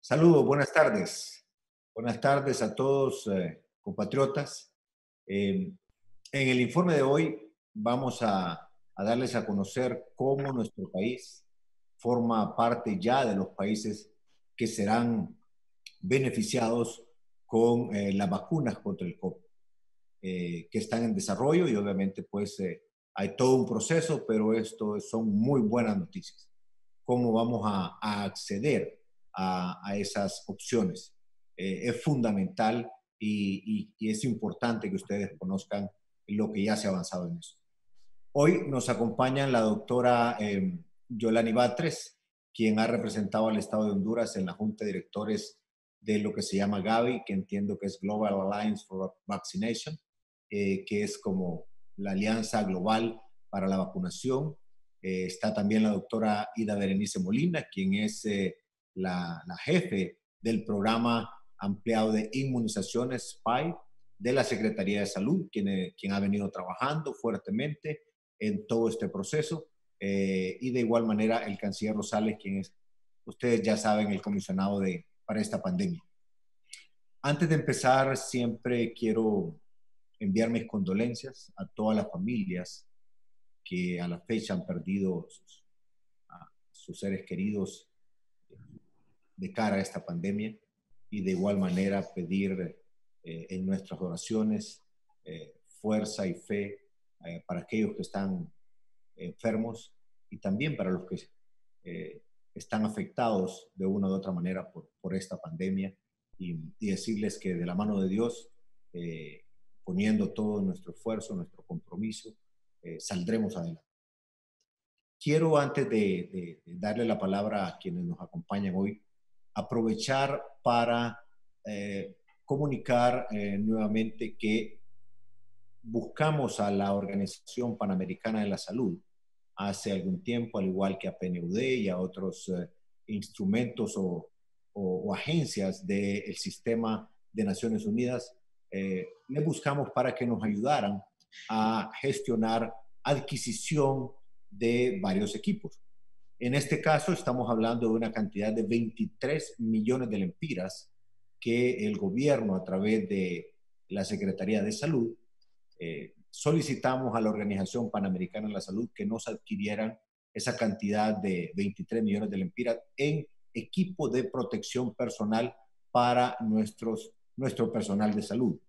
Saludos, buenas tardes. Buenas tardes a todos, compatriotas. En el informe de hoy vamos a darles a conocer cómo nuestro país forma parte ya de los países que serán beneficiados con las vacunas contra el COVID, que están en desarrollo y obviamente pues hay todo un proceso, pero esto son muy buenas noticias. ¿Cómo vamos a acceder a esas opciones? Es fundamental y es importante que ustedes conozcan lo que ya se ha avanzado en eso. Hoy nos acompaña la doctora Yolani Batres, quien ha representado al Estado de Honduras en la Junta de Directores de lo que se llama Gavi, que entiendo que es Global Alliance for Vaccination, que es como la alianza global para la vacunación. Está también la doctora Ida Berenice Molina, quien es la jefe del programa ampliado de inmunizaciones SPI de la Secretaría de Salud, quien ha venido trabajando fuertemente en todo este proceso. Y de igual manera el canciller Rosales, quien es, ustedes ya saben, el comisionado para esta pandemia. Antes de empezar, siempre quiero enviar mis condolencias a todas las familias que a la fecha han perdido a sus seres queridos de cara a esta pandemia, y de igual manera pedir en nuestras oraciones fuerza y fe para aquellos que están enfermos y también para los que están afectados de una u otra manera por esta pandemia, y decirles que de la mano de Dios, poniendo todo nuestro esfuerzo, nuestro compromiso, saldremos adelante. Quiero, antes de darle la palabra a quienes nos acompañan hoy, aprovechar para comunicar nuevamente que buscamos a la Organización Panamericana de la Salud hace algún tiempo, al igual que a PNUD y a otros instrumentos o agencias del sistema de Naciones Unidas. Le buscamos para que nos ayudaran a gestionar adquisición de varios equipos. En este caso estamos hablando de una cantidad de 23 millones de lempiras que el gobierno, a través de la Secretaría de Salud, solicitamos a la Organización Panamericana de la Salud que nos adquirieran esa cantidad de 23 millones de lempiras en equipo de protección personal para nuestro personal de salud.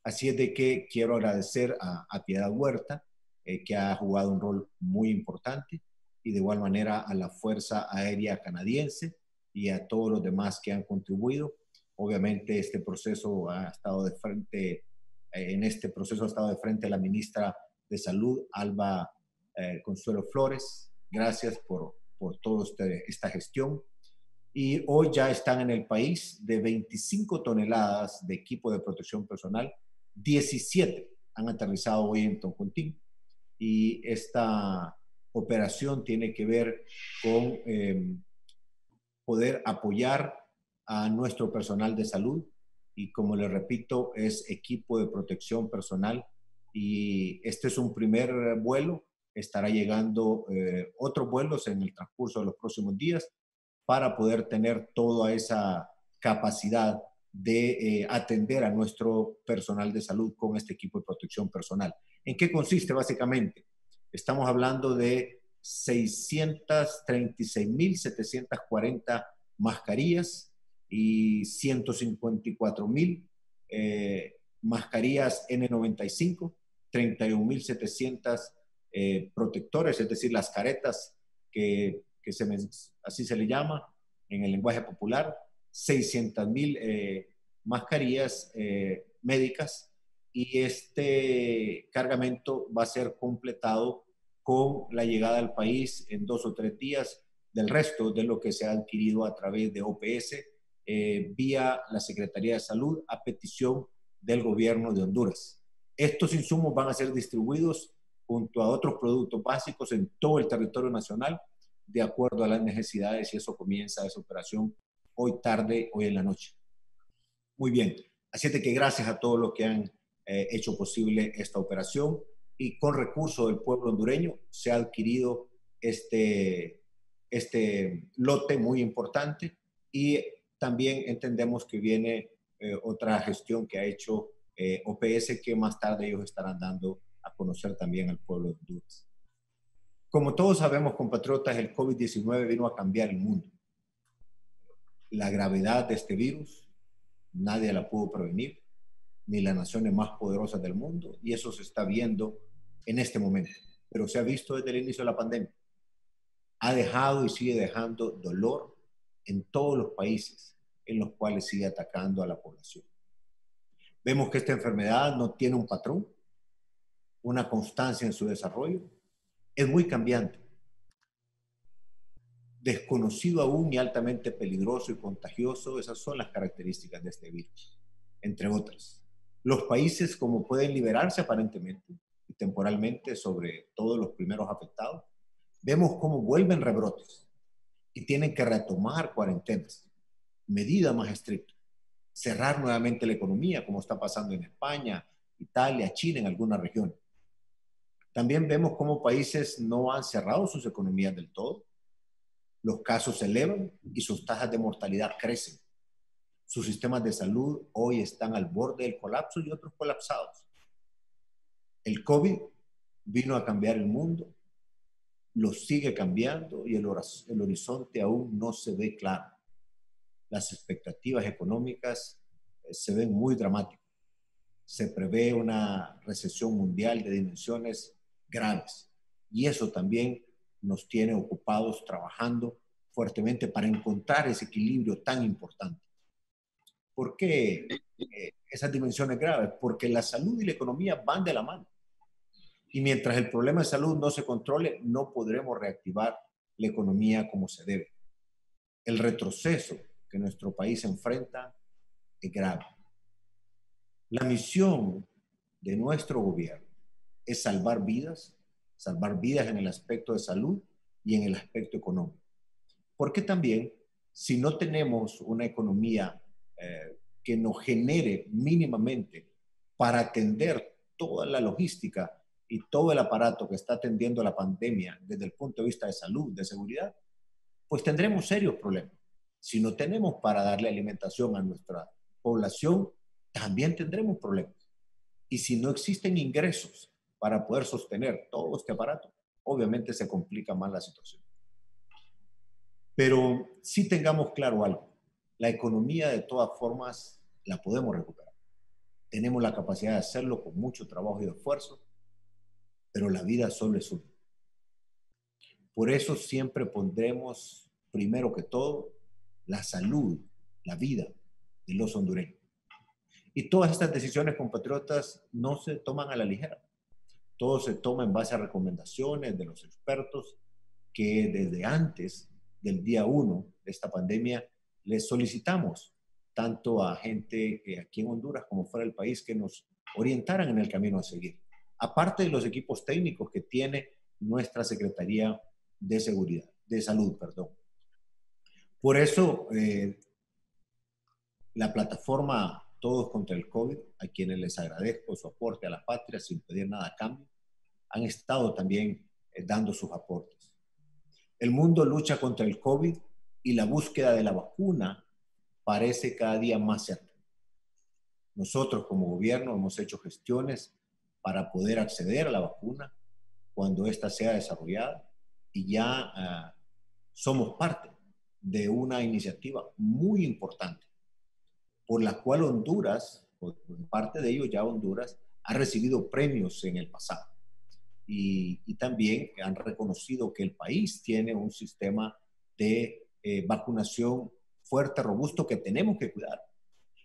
Así es de que quiero agradecer a Piedad Huerta, que ha jugado un rol muy importante, y de igual manera a la Fuerza Aérea Canadiense y a todos los demás que han contribuido. Obviamente este proceso ha estado de frente, en este proceso ha estado de frente la ministra de Salud, Alba Consuelo Flores. Gracias por toda esta gestión. Y hoy ya están en el país de 25 toneladas de equipo de protección personal, 17 han aterrizado hoy en Toncontín, y esta operación tiene que ver con poder apoyar a nuestro personal de salud, y como les repito, es equipo de protección personal, y este es un primer vuelo. Estará llegando otros vuelos en el transcurso de los próximos días para poder tener toda esa capacidad de atender a nuestro personal de salud con este equipo de protección personal. ¿En qué consiste básicamente? Estamos hablando de 636.740 mascarillas y 154.000 mascarillas N95, 31.700 protectores, es decir, las caretas así se le llama en el lenguaje popular, 600.000 mascarillas médicas, y este cargamento va a ser completado con la llegada al país en 2 o 3 días del resto de lo que se ha adquirido a través de OPS vía la Secretaría de Salud a petición del gobierno de Honduras. Estos insumos van a ser distribuidos junto a otros productos básicos en todo el territorio nacional de acuerdo a las necesidades, y eso comienza esa operación hoy tarde, hoy en la noche. Muy bien, así es que gracias a todos los que han hecho posible esta operación, y con recursos del pueblo hondureño se ha adquirido este lote muy importante, y también entendemos que viene otra gestión que ha hecho OPS, que más tarde ellos estarán dando a conocer también al pueblo de Honduras. Como todos sabemos, compatriotas, el COVID-19 vino a cambiar el mundo. La gravedad de este virus, nadie la pudo prevenir, ni las naciones más poderosas del mundo, y eso se está viendo en este momento, pero se ha visto desde el inicio de la pandemia. Ha dejado y sigue dejando dolor en todos los países en los cuales sigue atacando a la población. Vemos que esta enfermedad no tiene un patrón, una constancia en su desarrollo, es muy cambiante, desconocido aún y altamente peligroso y contagioso. Esas son las características de este virus, entre otras. Los países, como pueden liberarse aparentemente y temporalmente sobre todos los primeros afectados, vemos cómo vuelven rebrotes y tienen que retomar cuarentenas, medidas más estrictas, cerrar nuevamente la economía, como está pasando en España, Italia, China, en algunas regiones. También vemos cómo países no han cerrado sus economías del todo. Los casos se elevan y sus tasas de mortalidad crecen. Sus sistemas de salud hoy están al borde del colapso y otros colapsados. El COVID vino a cambiar el mundo, lo sigue cambiando y el horizonte aún no se ve claro. Las expectativas económicas se ven muy dramáticas. Se prevé una recesión mundial de dimensiones graves y eso también nos tiene ocupados trabajando fuertemente para encontrar ese equilibrio tan importante. ¿Por qué esas dimensiones graves? Porque la salud y la economía van de la mano. Y mientras el problema de salud no se controle, no podremos reactivar la economía como se debe. El retroceso que nuestro país enfrenta es grave. La misión de nuestro gobierno es salvar vidas en el aspecto de salud y en el aspecto económico. Porque también, si no tenemos una economía que nos genere mínimamente para atender toda la logística y todo el aparato que está atendiendo la pandemia desde el punto de vista de salud, de seguridad, pues tendremos serios problemas. Si no tenemos para darle alimentación a nuestra población, también tendremos problemas. Y si no existen ingresos para poder sostener todo este aparato, obviamente se complica más la situación. Pero sí tengamos claro algo, la economía de todas formas la podemos recuperar. Tenemos la capacidad de hacerlo con mucho trabajo y esfuerzo, pero la vida solo es una. Por eso siempre pondremos, primero que todo, la salud, la vida de los hondureños. Y todas estas decisiones, compatriotas, no se toman a la ligera. Todo se toma en base a recomendaciones de los expertos que desde antes del día 1 de esta pandemia les solicitamos tanto a gente aquí en Honduras como fuera del país que nos orientaran en el camino a seguir. Aparte de los equipos técnicos que tiene nuestra Secretaría de Seguridad, de Salud, perdón. Por eso, la plataforma Todos contra el COVID, a quienes les agradezco su aporte a la patria sin pedir nada a cambio, han estado también dando sus aportes. El mundo lucha contra el COVID y la búsqueda de la vacuna parece cada día más cerca. Nosotros como gobierno hemos hecho gestiones para poder acceder a la vacuna cuando ésta sea desarrollada y ya somos parte de una iniciativa muy importante por la cual Honduras, por parte de ello ya Honduras, ha recibido premios en el pasado. Y también han reconocido que el país tiene un sistema de vacunación fuerte, robusto, que tenemos que cuidar.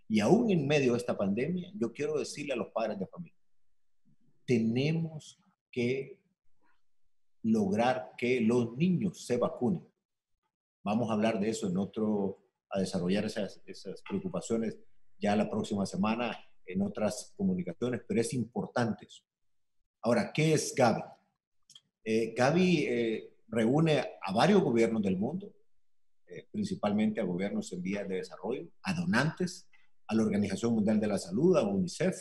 Y aún en medio de esta pandemia, yo quiero decirle a los padres de familia, tenemos que lograr que los niños se vacunen. Vamos a hablar de eso a desarrollar esas preocupaciones ya la próxima semana en otras comunicaciones, pero es importante eso. Ahora, ¿qué es Gavi? Gavi reúne a varios gobiernos del mundo, principalmente a gobiernos en vías de desarrollo, a donantes, a la Organización Mundial de la Salud, a UNICEF,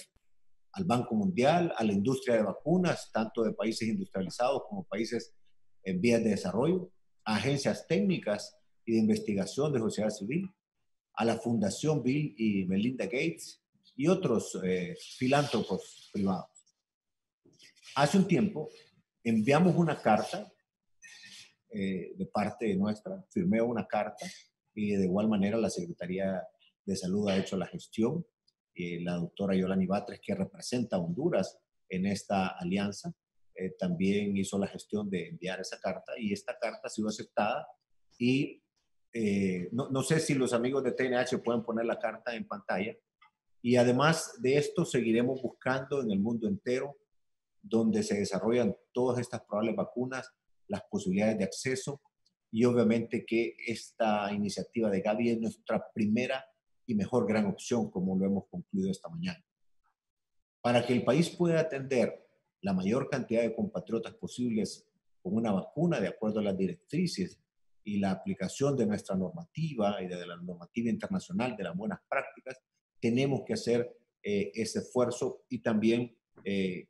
al Banco Mundial, a la industria de vacunas, tanto de países industrializados como países en vías de desarrollo, a agencias técnicas y de investigación de sociedad civil, a la Fundación Bill y Melinda Gates y otros filántropos privados. Hace un tiempo enviamos una carta de parte nuestra, firmé una carta y de igual manera la Secretaría de Salud ha hecho la gestión. La doctora Yolani Batres, que representa a Honduras en esta alianza, también hizo la gestión de enviar esa carta y esta carta ha sido aceptada y no sé si los amigos de TNH pueden poner la carta en pantalla. Y además de esto, seguiremos buscando en el mundo entero donde se desarrollan todas estas probables vacunas, las posibilidades de acceso y obviamente que esta iniciativa de Gavi es nuestra primera y mejor gran opción, como lo hemos concluido esta mañana. Para que el país pueda atender la mayor cantidad de compatriotas posibles con una vacuna de acuerdo a las directrices y la aplicación de nuestra normativa y de la normativa internacional de las buenas prácticas, tenemos que hacer ese esfuerzo y también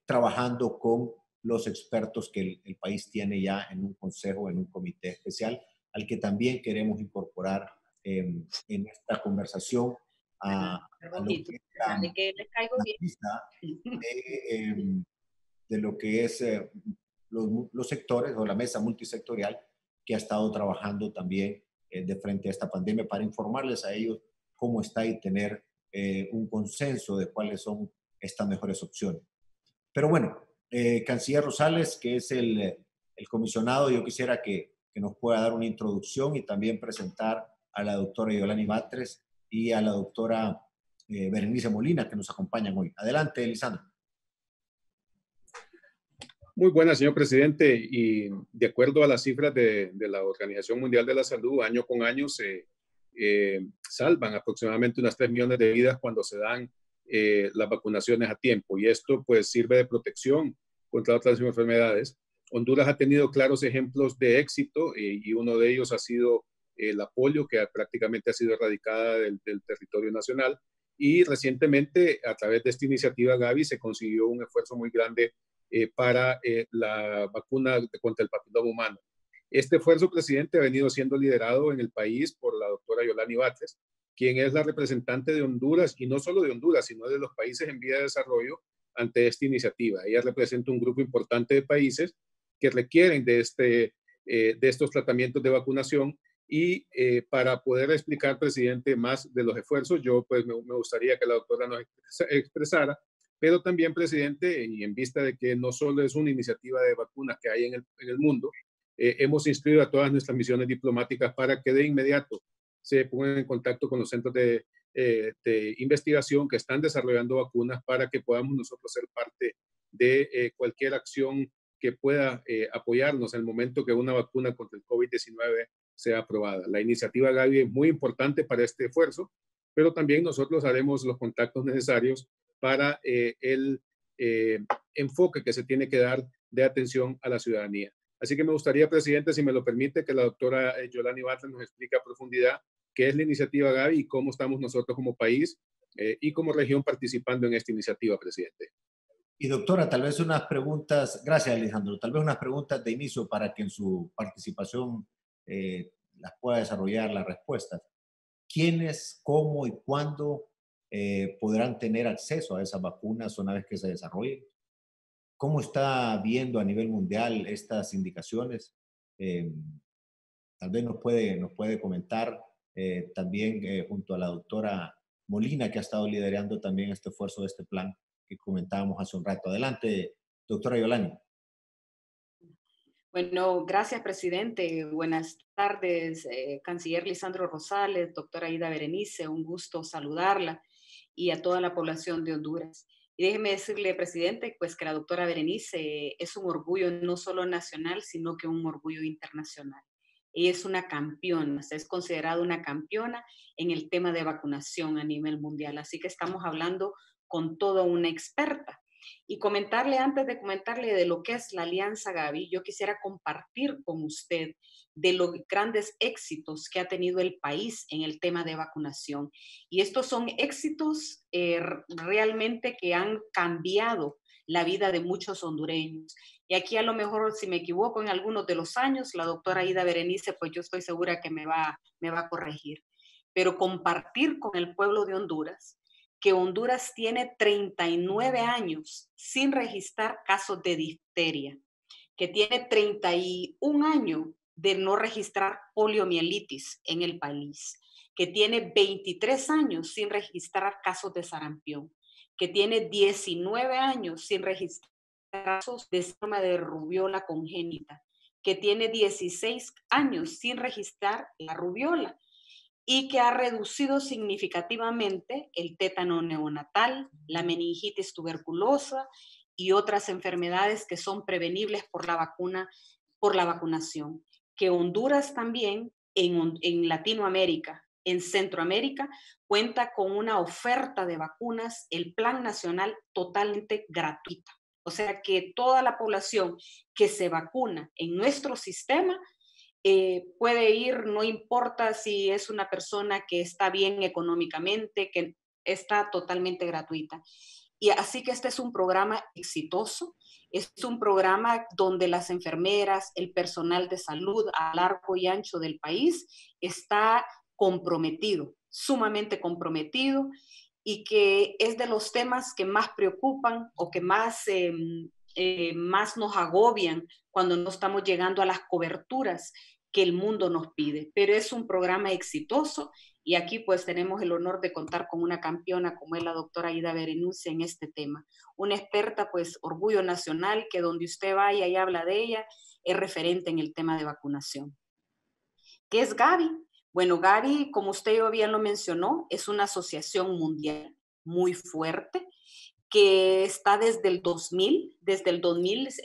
trabajando con los expertos que el país tiene ya en un consejo, en un comité especial, al que también queremos incorporar en esta conversación a lo que es la pista de lo que es los sectores o la mesa multisectorial que ha estado trabajando también de frente a esta pandemia para informarles a ellos cómo está y tener un consenso de cuáles son estas mejores opciones. Pero bueno, Canciller Rosales, que es el comisionado, yo quisiera que nos pueda dar una introducción y también presentar a la doctora Yolani Batres y a la doctora Berenice Molina, que nos acompañan hoy. Adelante, Lisandro. Muy buenas, señor presidente. Y de acuerdo a las cifras de la Organización Mundial de la Salud, año con año se salvan aproximadamente unas 3 millones de vidas cuando se dan las vacunaciones a tiempo. Y esto pues sirve de protección contra otras enfermedades. Honduras ha tenido claros ejemplos de éxito y uno de ellos ha sido la polio, que prácticamente ha sido erradicada del territorio nacional. Y recientemente, a través de esta iniciativa Gavi, se consiguió un esfuerzo muy grande para la vacuna contra el papiloma humano. Este esfuerzo, presidente, ha venido siendo liderado en el país por la doctora Yolani Batres, quien es la representante de Honduras, y no solo de Honduras, sino de los países en vía de desarrollo ante esta iniciativa. Ella representa un grupo importante de países que requieren de estos tratamientos de vacunación y para poder explicar, presidente, más de los esfuerzos, yo pues me gustaría que la doctora nos expresara, pero también, presidente, y en vista de que no solo es una iniciativa de vacunas que hay en el mundo, hemos instruido a todas nuestras misiones diplomáticas para que de inmediato se pongan en contacto con los centros de investigación que están desarrollando vacunas para que podamos nosotros ser parte de cualquier acción que pueda apoyarnos en el momento que una vacuna contra el COVID-19 sea aprobada. La iniciativa Gavi es muy importante para este esfuerzo, pero también nosotros haremos los contactos necesarios para el enfoque que se tiene que dar de atención a la ciudadanía. Así que me gustaría, presidente, si me lo permite, que la doctora Yolani Batres nos explique a profundidad qué es la iniciativa Gavi y cómo estamos nosotros como país y como región participando en esta iniciativa, presidente. Y doctora, tal vez unas preguntas, gracias Alejandro, tal vez unas preguntas de inicio para que en su participación las pueda desarrollar las respuestas. ¿Quiénes, cómo y cuándo podrán tener acceso a esas vacunas una vez que se desarrollen? ¿Cómo está viendo a nivel mundial estas indicaciones? Tal vez nos puede comentar también junto a la doctora Molina, que ha estado liderando también este esfuerzo de este plan que comentábamos hace un rato. Adelante, doctora Yolani. Bueno, gracias, presidente. Buenas tardes, canciller Lisandro Rosales, doctora Aida Berenice, un gusto saludarla y a toda la población de Honduras. Y déjeme decirle, presidente, pues que la doctora Berenice es un orgullo no solo nacional, sino que un orgullo internacional. Ella es una campeona, es considerada una campeona en el tema de vacunación a nivel mundial. Así que estamos hablando con toda una experta. Y antes de comentarle de lo que es la Alianza Gavi, yo quisiera compartir con usted de los grandes éxitos que ha tenido el país en el tema de vacunación. Y estos son éxitos realmente que han cambiado la vida de muchos hondureños. Y aquí a lo mejor, si me equivoco en algunos de los años, la doctora Aida Berenice, pues yo estoy segura que me va a corregir. pero compartir con el pueblo de Honduras que Honduras tiene 39 años sin registrar casos de difteria, que tiene 31 años de no registrar poliomielitis en el país, que tiene 23 años sin registrar casos de sarampión, que tiene 19 años sin registrar casos de síndrome de rubiola congénita, que tiene 16 años sin registrar la rubiola y que ha reducido significativamente el tétano neonatal, la meningitis tuberculosa y otras enfermedades que son prevenibles por la vacuna, por la vacunación. Que Honduras también en Latinoamérica, en Centroamérica, cuenta con una oferta de vacunas, el Plan Nacional totalmente gratuita. O sea que toda la población que se vacuna en nuestro sistema puede ir, no importa si es una persona que está bien económicamente, que está totalmente gratuita. Y así que este es un programa exitoso, es un programa donde las enfermeras, el personal de salud a largo y ancho del país está comprometido, sumamente comprometido, y que es de los temas que más preocupan o que más nos agobian cuando no estamos llegando a las coberturas que el mundo nos pide. Pero es un programa exitoso y aquí pues tenemos el honor de contar con una campeona como es la doctora Aida Berenice en este tema. Una experta pues orgullo nacional que donde usted vaya y habla de ella es referente en el tema de vacunación. ¿Qué es Gavi? Bueno, Gavi, como usted bien lo mencionó, es una asociación mundial muy fuerte que está desde el 2000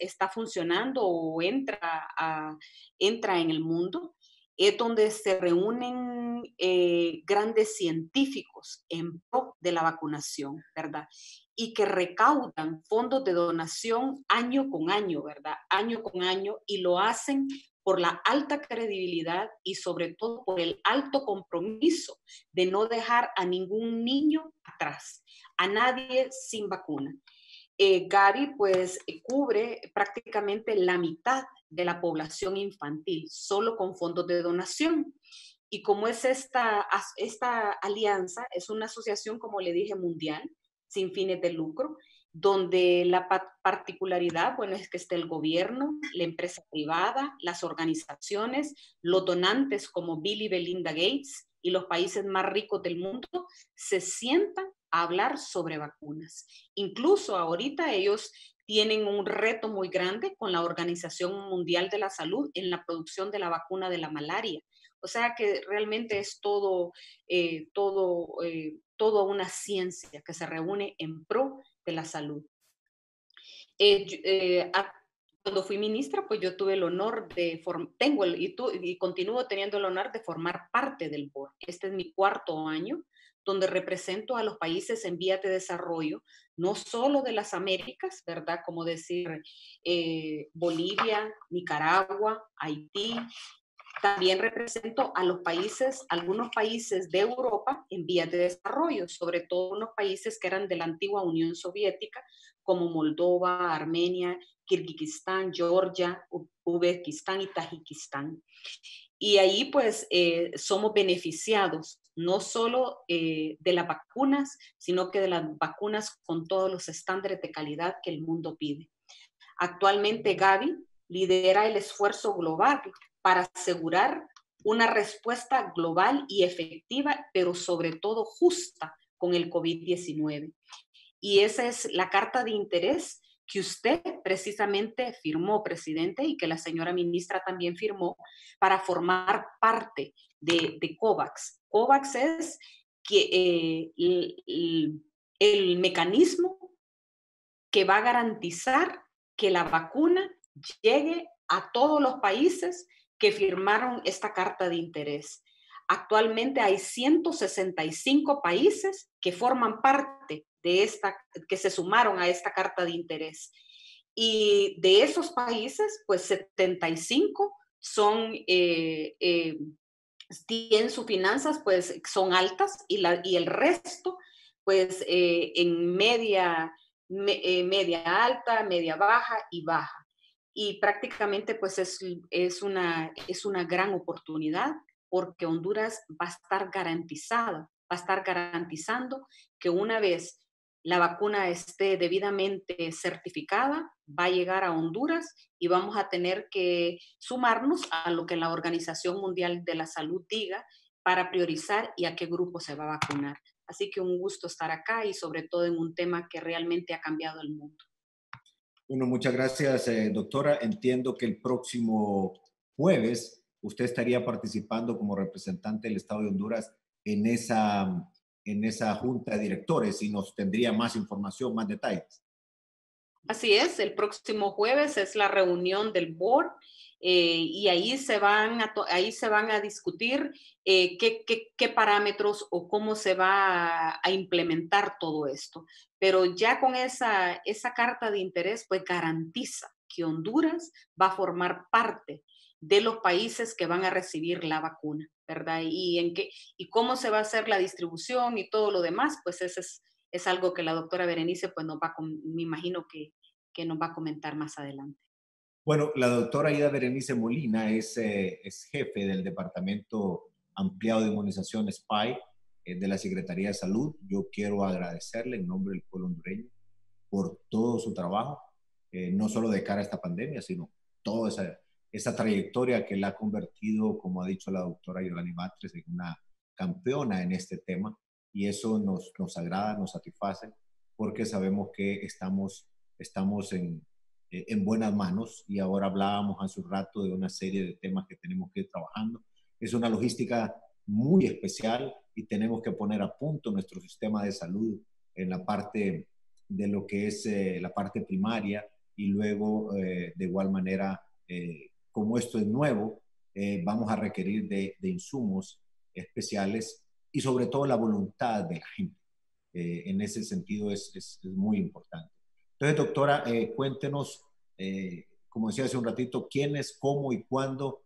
está funcionando o entra en el mundo, es donde se reúnen grandes científicos en pro de la vacunación, ¿verdad? Y que recaudan fondos de donación año con año, ¿verdad? Año con año, y lo hacen por la alta credibilidad y sobre todo por el alto compromiso de no dejar a ningún niño atrás, a nadie sin vacuna. Gavi pues cubre prácticamente la mitad de la población infantil, solo con fondos de donación. Y como es esta alianza, es una asociación, como le dije, mundial, sin fines de lucro, donde la particularidad, bueno, es que está el gobierno, la empresa privada, las organizaciones, los donantes como Bill y Belinda Gates y los países más ricos del mundo se sientan a hablar sobre vacunas. Incluso ahorita ellos tienen un reto muy grande con la Organización Mundial de la Salud en la producción de la vacuna de la malaria. O sea que realmente es toda una ciencia que se reúne en pro de la salud. Cuando fui ministra, pues yo tuve el honor y continúo teniendo el honor de formar parte del board. Este es mi 4º año, donde represento a los países en vías de desarrollo, no solo de las Américas, ¿verdad? Como decir Bolivia, Nicaragua, Haití. También represento a algunos países de Europa en vías de desarrollo, sobre todo unos países que eran de la antigua Unión Soviética, como Moldova, Armenia, Kirguistán, Georgia, Uzbekistán y Tayikistán. Y ahí pues somos beneficiados no solo de las vacunas, sino que de las vacunas con todos los estándares de calidad que el mundo pide. Actualmente Gavi lidera el esfuerzo global para asegurar una respuesta global y efectiva, pero sobre todo justa con el COVID-19. Y esa es la carta de interés que usted precisamente firmó, presidente, y que la señora ministra también firmó para formar parte de COVAX. COVAX es el mecanismo que va a garantizar que la vacuna llegue a todos los países que firmaron esta carta de interés. Actualmente hay 165 países que forman parte de que se sumaron a esta carta de interés. Y de esos países, pues 75 tienen sus finanzas, pues son altas y el resto, pues en media alta, media baja y baja. Y prácticamente pues es una gran oportunidad porque Honduras va a estar garantizando que una vez la vacuna esté debidamente certificada, va a llegar a Honduras y vamos a tener que sumarnos a lo que la Organización Mundial de la Salud diga para priorizar y a qué grupo se va a vacunar. Así que un gusto estar acá y sobre todo en un tema que realmente ha cambiado el mundo. Bueno, muchas gracias, doctora. Entiendo que el próximo jueves usted estaría participando como representante del Estado de Honduras en esa junta de directores y nos tendría más información, más detalles. Así es, el próximo jueves es la reunión del board y ahí se van a discutir qué parámetros o cómo se va a implementar todo esto. Pero ya con esa carta de interés, pues garantiza que Honduras va a formar parte de los países que van a recibir la vacuna, ¿verdad? Y cómo se va a hacer la distribución y todo lo demás, pues ese es algo que la doctora Berenice, pues me imagino que nos va a comentar más adelante. Bueno, la doctora Aida Berenice Molina es jefe del Departamento Ampliado de Inmunización SPY de la Secretaría de Salud. Yo quiero agradecerle en nombre del pueblo hondureño por todo su trabajo, no solo de cara a esta pandemia, sino toda esa trayectoria que la ha convertido, como ha dicho la doctora Yolani Batres, en una campeona en este tema. Y eso nos agrada, nos satisface, porque sabemos que estamos en buenas manos. Y ahora hablábamos hace un rato de una serie de temas que tenemos que ir trabajando. Es una logística muy especial y tenemos que poner a punto nuestro sistema de salud en la parte de lo que es la parte primaria y luego de igual manera, como esto es nuevo, vamos a requerir de insumos especiales y sobre todo la voluntad de la gente. En ese sentido es muy importante. Entonces, doctora, cuéntenos, como decía hace un ratito, quiénes, cómo y cuándo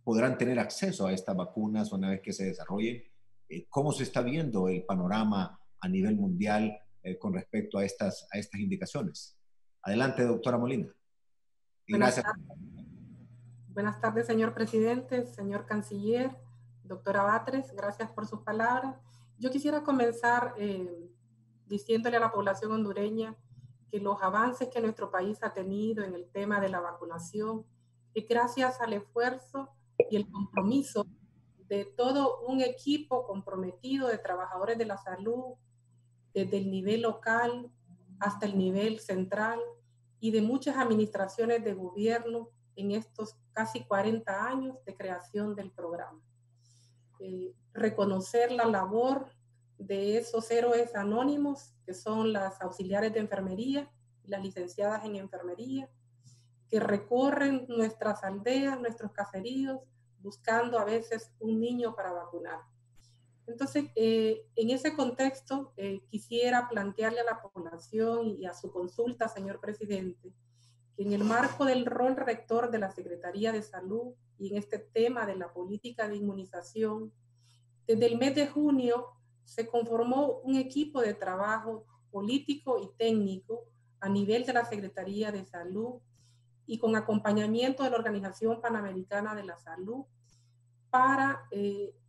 podrán tener acceso a estas vacunas una vez que se desarrollen. ¿Cómo se está viendo el panorama a nivel mundial con respecto a estas indicaciones? Adelante, doctora Molina. Y gracias. Buenas tardes, señor presidente, señor canciller, doctora Batres, gracias por sus palabras. Yo quisiera comenzar diciéndole a la población hondureña que los avances que nuestro país ha tenido en el tema de la vacunación es gracias al esfuerzo y el compromiso de todo un equipo comprometido de trabajadores de la salud, desde el nivel local hasta el nivel central y de muchas administraciones de gobierno en estos casi 40 años de creación del programa. Reconocer la labor de esos héroes anónimos, que son las auxiliares de enfermería y las licenciadas en enfermería, que recorren nuestras aldeas, nuestros caseríos, buscando a veces un niño para vacunar. Entonces, en ese contexto, quisiera plantearle a la población y a su consulta, señor presidente, que en el marco del rol rector de la Secretaría de Salud y en este tema de la política de inmunización, desde el mes de junio se conformó un equipo de trabajo político y técnico a nivel de la Secretaría de Salud y con acompañamiento de la Organización Panamericana de la Salud para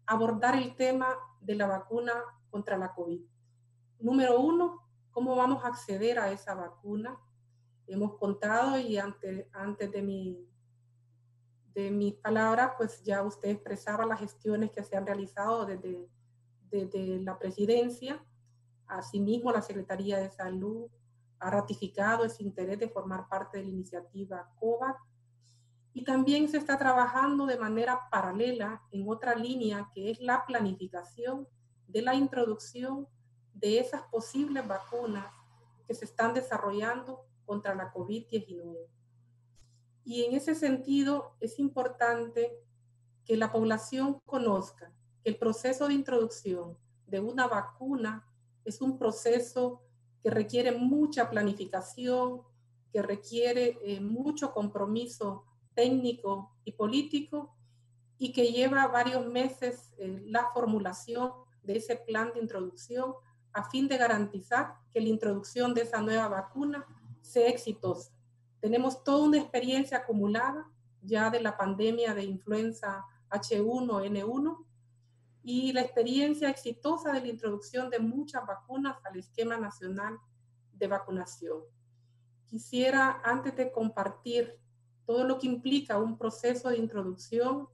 abordar el tema de la vacuna contra la COVID. Número uno, ¿cómo vamos a acceder a esa vacuna? Hemos contado y antes de mis palabras, pues ya usted expresaba las gestiones que se han realizado desde la presidencia. Asimismo, la Secretaría de Salud ha ratificado ese interés de formar parte de la iniciativa COVAX. Y también se está trabajando de manera paralela en otra línea que es la planificación de la introducción de esas posibles vacunas que se están desarrollando contra la COVID-19. Y en ese sentido es importante que la población conozca que el proceso de introducción de una vacuna es un proceso que requiere mucha planificación, que requiere mucho compromiso técnico y político y que lleva varios meses la formulación de ese plan de introducción a fin de garantizar que la introducción de esa nueva vacuna sea exitosa. Tenemos toda una experiencia acumulada ya de la pandemia de influenza H1N1 y la experiencia exitosa de la introducción de muchas vacunas al esquema nacional de vacunación. Quisiera, antes de compartir todo lo que implica un proceso de introducción,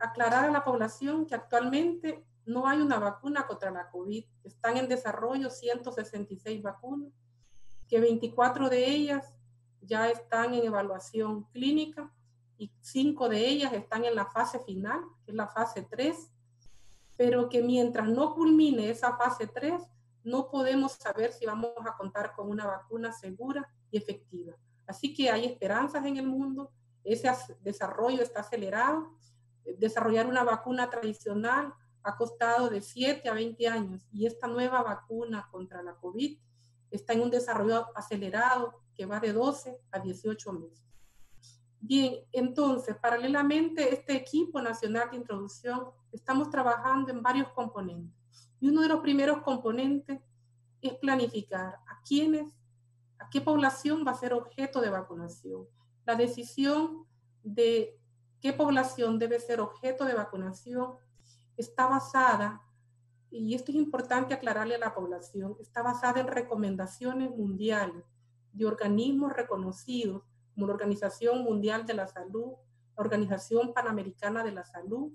aclarar a la población que actualmente no hay una vacuna contra la COVID. Están en desarrollo 166 vacunas, que 24 de ellas ya están en evaluación clínica y 5 de ellas están en la fase final, que es la fase 3, pero que mientras no culmine esa fase 3, no podemos saber si vamos a contar con una vacuna segura y efectiva. Así que hay esperanzas en el mundo, ese desarrollo está acelerado. Desarrollar una vacuna tradicional ha costado de 7 a 20 años y esta nueva vacuna contra la COVID está en un desarrollo acelerado que va de 12 a 18 meses. Bien, entonces, paralelamente, este equipo nacional de introducción, estamos trabajando en varios componentes. Y uno de los primeros componentes es planificar a qué población va a ser objeto de vacunación. La decisión de qué población debe ser objeto de vacunación está basada, y esto es importante aclararle a la población, está basada en recomendaciones mundiales de organismos reconocidos como la Organización Mundial de la Salud, la Organización Panamericana de la Salud,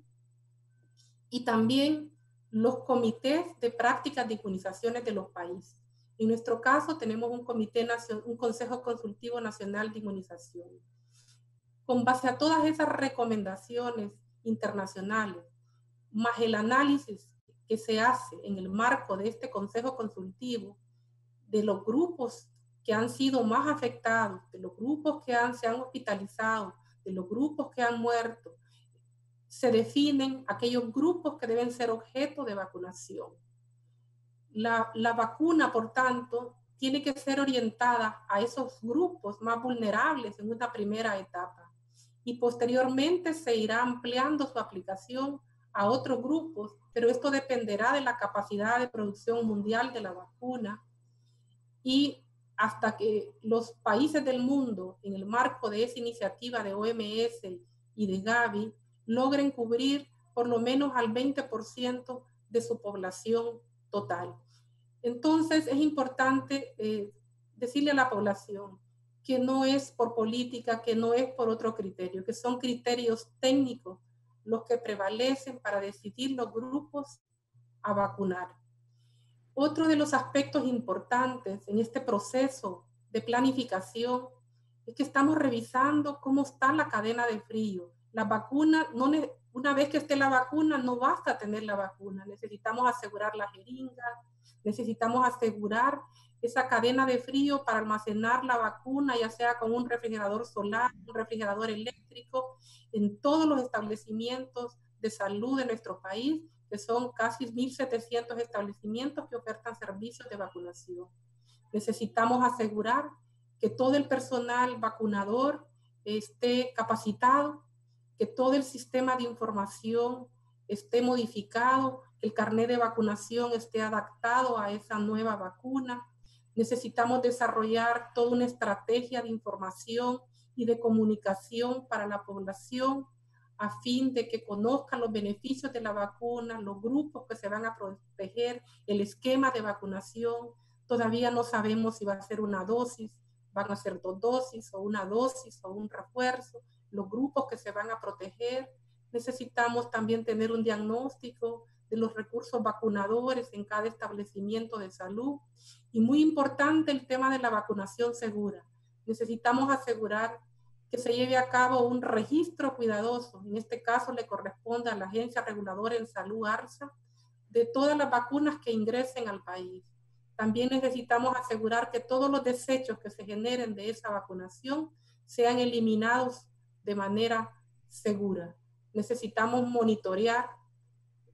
y también los comités de prácticas de inmunizaciones de los países. En nuestro caso tenemos un Consejo Consultivo Nacional de Inmunización. Con base a todas esas recomendaciones internacionales, más el análisis que se hace en el marco de este Consejo Consultivo de los grupos que han sido más afectados, de los grupos que se han hospitalizado, de los grupos que han muerto, se definen aquellos grupos que deben ser objeto de vacunación. La vacuna, por tanto, tiene que ser orientada a esos grupos más vulnerables en una primera etapa y posteriormente se irá ampliando su aplicación a otros grupos, pero esto dependerá de la capacidad de producción mundial de la vacuna y hasta que los países del mundo, en el marco de esa iniciativa de OMS y de Gavi, logren cubrir por lo menos al 20% de su población total. Entonces es importante decirle a la población que no es por política, que no es por otro criterio, que son criterios técnicos los que prevalecen para decidir los grupos a vacunar. Otro de los aspectos importantes en este proceso de planificación es que estamos revisando cómo está la cadena de frío. La vacuna, una vez que esté la vacuna, no basta tener la vacuna. Necesitamos asegurar la jeringa, necesitamos asegurar esa cadena de frío para almacenar la vacuna, ya sea con un refrigerador solar, un refrigerador eléctrico, en todos los establecimientos de salud de nuestro país, que son casi 1.700 establecimientos que ofertan servicios de vacunación. Necesitamos asegurar que todo el personal vacunador esté capacitado, que todo el sistema de información esté modificado, que el carnet de vacunación esté adaptado a esa nueva vacuna. Necesitamos desarrollar toda una estrategia de información y de comunicación para la población a fin de que conozcan los beneficios de la vacuna, los grupos que se van a proteger, el esquema de vacunación. Todavía no sabemos si va a ser una dosis, van a ser 2 dosis o una dosis o un refuerzo, los grupos que se van a proteger. Necesitamos también tener un diagnóstico de los recursos vacunadores en cada establecimiento de salud. Y muy importante el tema de la vacunación segura. Necesitamos asegurar que se lleve a cabo un registro cuidadoso, en este caso le corresponde a la Agencia Reguladora en Salud, ARSA, de todas las vacunas que ingresen al país. También necesitamos asegurar que todos los desechos que se generen de esa vacunación sean eliminados de manera segura. Necesitamos monitorear,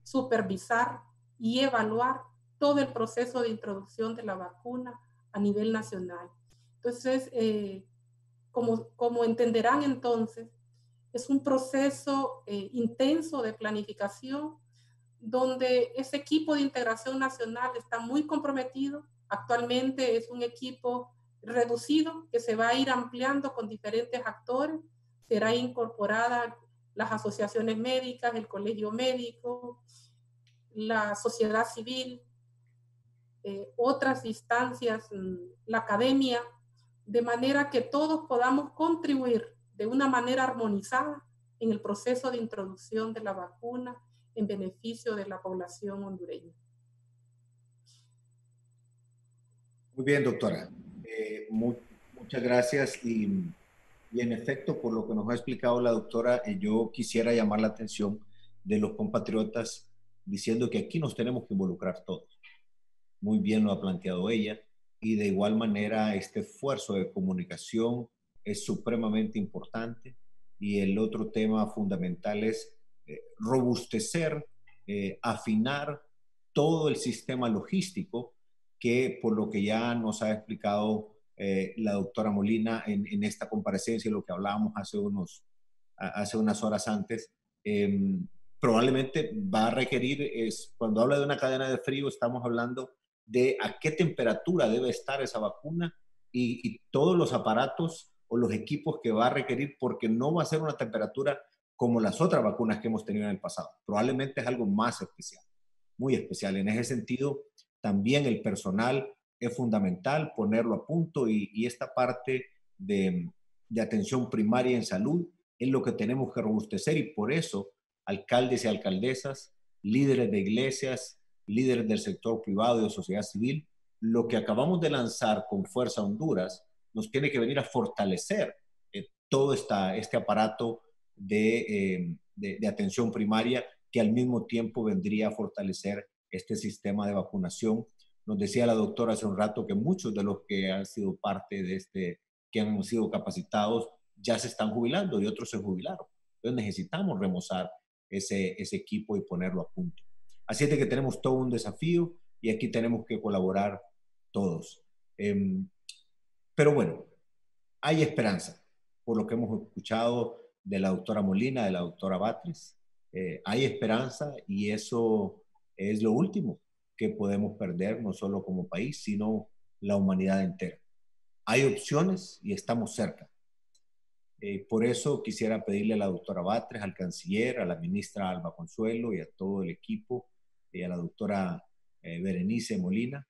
supervisar y evaluar todo el proceso de introducción de la vacuna a nivel nacional. Entonces, como entenderán entonces, es un proceso intenso de planificación donde ese equipo de integración nacional está muy comprometido. Actualmente es un equipo reducido que se va a ir ampliando con diferentes actores. será incorporada las asociaciones médicas, el colegio médico, la sociedad civil, otras instancias, la academia, de manera que todos podamos contribuir de una manera armonizada en el proceso de introducción de la vacuna en beneficio de la población hondureña. Muy bien, doctora. Muchas gracias y en efecto, por lo que nos ha explicado la doctora, yo quisiera llamar la atención de los compatriotas diciendo que aquí nos tenemos que involucrar todos. Muy bien lo ha planteado ella y de igual manera este esfuerzo de comunicación es supremamente importante y el otro tema fundamental es robustecer, afinar todo el sistema logístico que por lo que ya nos ha explicado la doctora Molina en esta comparecencia, lo que hablábamos hace unas horas antes, probablemente va a requerir, cuando habla de una cadena de frío, estamos hablando de a qué temperatura debe estar esa vacuna y todos los aparatos o los equipos que va a requerir, porque no va a ser una temperatura como las otras vacunas que hemos tenido en el pasado. Probablemente es algo más especial, muy especial. En ese sentido, también el personal es fundamental ponerlo a punto y esta parte de atención primaria en salud es lo que tenemos que robustecer y por eso alcaldes y alcaldesas, líderes de iglesias, líderes del sector privado y de sociedad civil, lo que acabamos de lanzar con Fuerza Honduras nos tiene que venir a fortalecer todo este aparato de atención primaria que al mismo tiempo vendría a fortalecer este sistema de vacunación. Nos decía la doctora hace un rato que muchos de los que han sido parte de que han sido capacitados, ya se están jubilando y otros se jubilaron. Entonces necesitamos remozar ese equipo y ponerlo a punto. Así es de que tenemos todo un desafío y aquí tenemos que colaborar todos. Pero bueno, hay esperanza, por lo que hemos escuchado de la doctora Molina, de la doctora Batres. Hay esperanza y eso es lo último que podemos perder, no solo como país, sino la humanidad entera. Hay opciones y estamos cerca. Por eso quisiera pedirle a la doctora Batres, al canciller, a la ministra Alba Consuelo y a todo el equipo, y a la doctora Berenice Molina,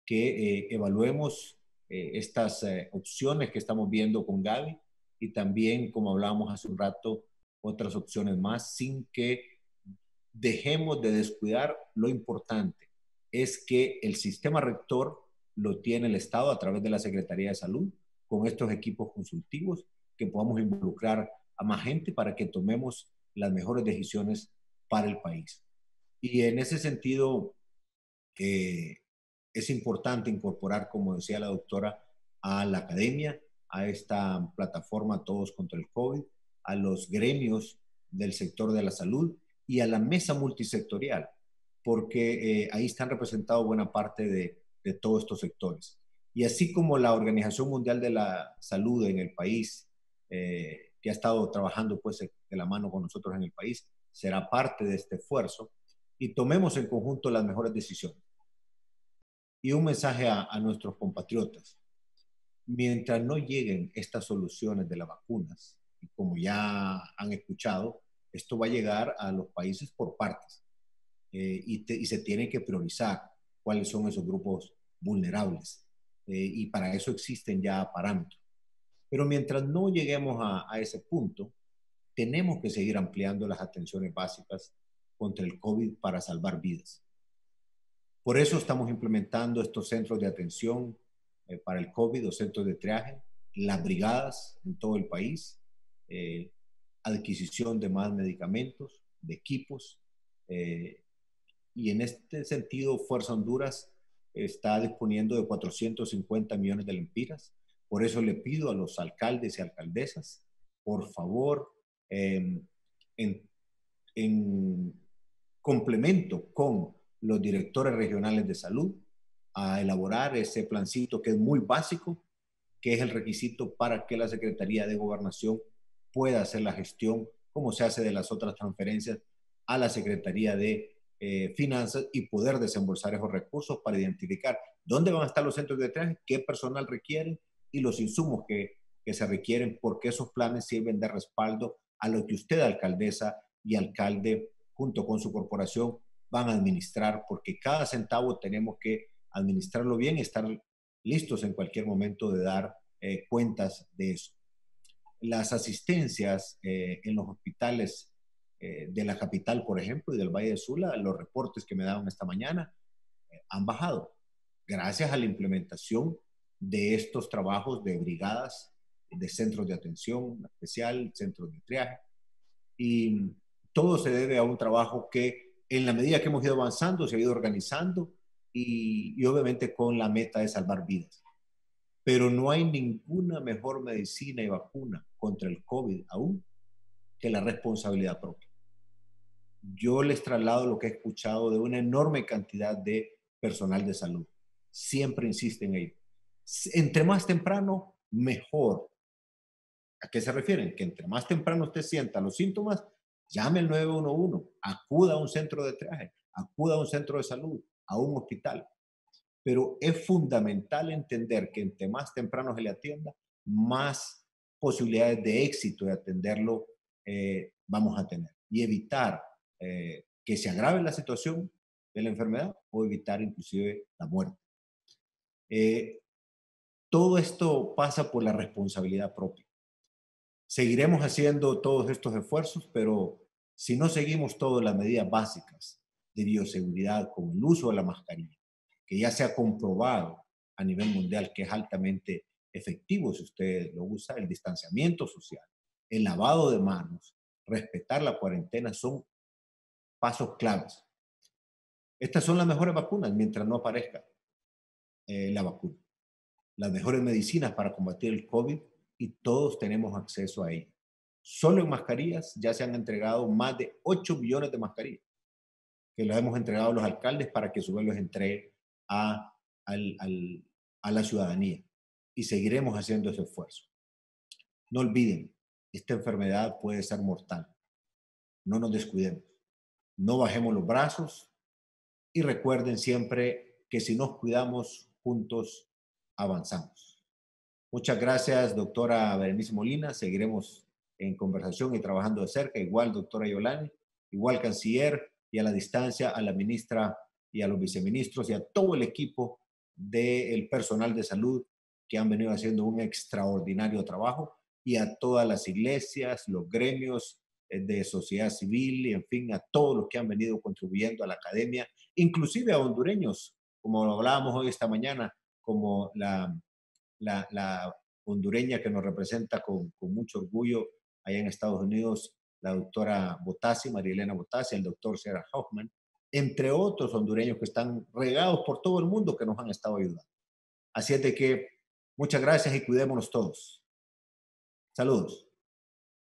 que evaluemos estas opciones que estamos viendo con Gaby y también, como hablábamos hace un rato, otras opciones más, sin que dejemos de descuidar lo importante. Es que el sistema rector lo tiene el Estado a través de la Secretaría de Salud, con estos equipos consultivos, que podamos involucrar a más gente para que tomemos las mejores decisiones para el país. Y en ese sentido, es importante incorporar, como decía la doctora, a la academia, a esta plataforma Todos contra el COVID, a los gremios del sector de la salud y a la mesa multisectorial, porque ahí están representados buena parte de todos estos sectores. Y así como la Organización Mundial de la Salud en el país, que ha estado trabajando pues de la mano con nosotros en el país, será parte de este esfuerzo y tomemos en conjunto las mejores decisiones. Y un mensaje a nuestros compatriotas. Mientras no lleguen estas soluciones de las vacunas, y como ya han escuchado, esto va a llegar a los países por partes y se tiene que priorizar cuáles son esos grupos vulnerables y para eso existen ya parámetros. Pero mientras no lleguemos a ese punto, tenemos que seguir ampliando las atenciones básicas contra el COVID para salvar vidas. Por eso estamos implementando estos centros de atención para el COVID, o centros de triaje, las brigadas en todo el país, adquisición de más medicamentos, de equipos. Y en este sentido, Fuerza Honduras está disponiendo de 450 millones de lempiras. Por eso le pido a los alcaldes y alcaldesas, por favor, en complemento con los directores regionales de salud, a elaborar ese plancito que es muy básico, que es el requisito para que la Secretaría de Gobernación pueda hacer la gestión, como se hace de las otras transferencias, a la Secretaría de Finanzas y poder desembolsar esos recursos para identificar dónde van a estar los centros de triaje, qué personal requieren y los insumos que que se requieren, porque esos planes sirven de respaldo a lo que usted, alcaldesa y alcalde, junto con su corporación, van a administrar, porque cada centavo tenemos que administrarlo bien y estar listos en cualquier momento de dar cuentas de eso. Las asistencias en los hospitales de la capital, por ejemplo, y del Valle de Sula, los reportes que me daban esta mañana, han bajado gracias a la implementación de estos trabajos de brigadas, de centros de atención especial, centros de triaje, y todo se debe a un trabajo que en la medida que hemos ido avanzando se ha ido organizando y obviamente con la meta de salvar vidas. Pero no hay ninguna mejor medicina y vacuna contra el COVID aún que la responsabilidad propia. Yo les traslado lo que he escuchado de una enorme cantidad de personal de salud. Siempre insisten en ello. Entre más temprano, mejor. ¿A qué se refieren? Que entre más temprano usted sienta los síntomas, llame al 911, acuda a un centro de triaje, acuda a un centro de salud, a un hospital. Pero es fundamental entender que entre más temprano se le atienda, más posibilidades de éxito de atenderlo vamos a tener. Y evitar que se agrave la situación de la enfermedad o evitar inclusive la muerte. Todo esto pasa por la responsabilidad propia. Seguiremos haciendo todos estos esfuerzos, pero si no seguimos todas las medidas básicas de bioseguridad, como el uso de la mascarilla, que ya se ha comprobado a nivel mundial que es altamente efectivo si usted lo usa, el distanciamiento social, el lavado de manos, respetar la cuarentena, son pasos claves. Estas son las mejores vacunas mientras no aparezca la vacuna. Las mejores medicinas para combatir el COVID y todos tenemos acceso a ellas. Solo en mascarillas ya se han entregado más de 8 millones de mascarillas que las hemos entregado a los alcaldes para que su vez los entregue a la ciudadanía. Y seguiremos haciendo ese esfuerzo. No olviden, esta enfermedad puede ser mortal. No nos descuidemos. No bajemos los brazos y recuerden siempre que si nos cuidamos juntos, avanzamos. Muchas gracias, doctora Berenice Molina. Seguiremos en conversación y trabajando de cerca. Igual, doctora Yolani, igual, canciller, y a la distancia a la ministra y a los viceministros y a todo el equipo del personal de salud que han venido haciendo un extraordinario trabajo, y a todas las iglesias, los gremios de sociedad civil y en fin, a todos los que han venido contribuyendo a la academia, inclusive a hondureños, como lo hablábamos hoy esta mañana, como la hondureña que nos representa con mucho orgullo allá en Estados Unidos, la doctora Botassi, María Elena Botassi, el doctor Sarah Hoffman, entre otros hondureños que están regados por todo el mundo que nos han estado ayudando. Así es de que muchas gracias y cuidémonos todos. Saludos.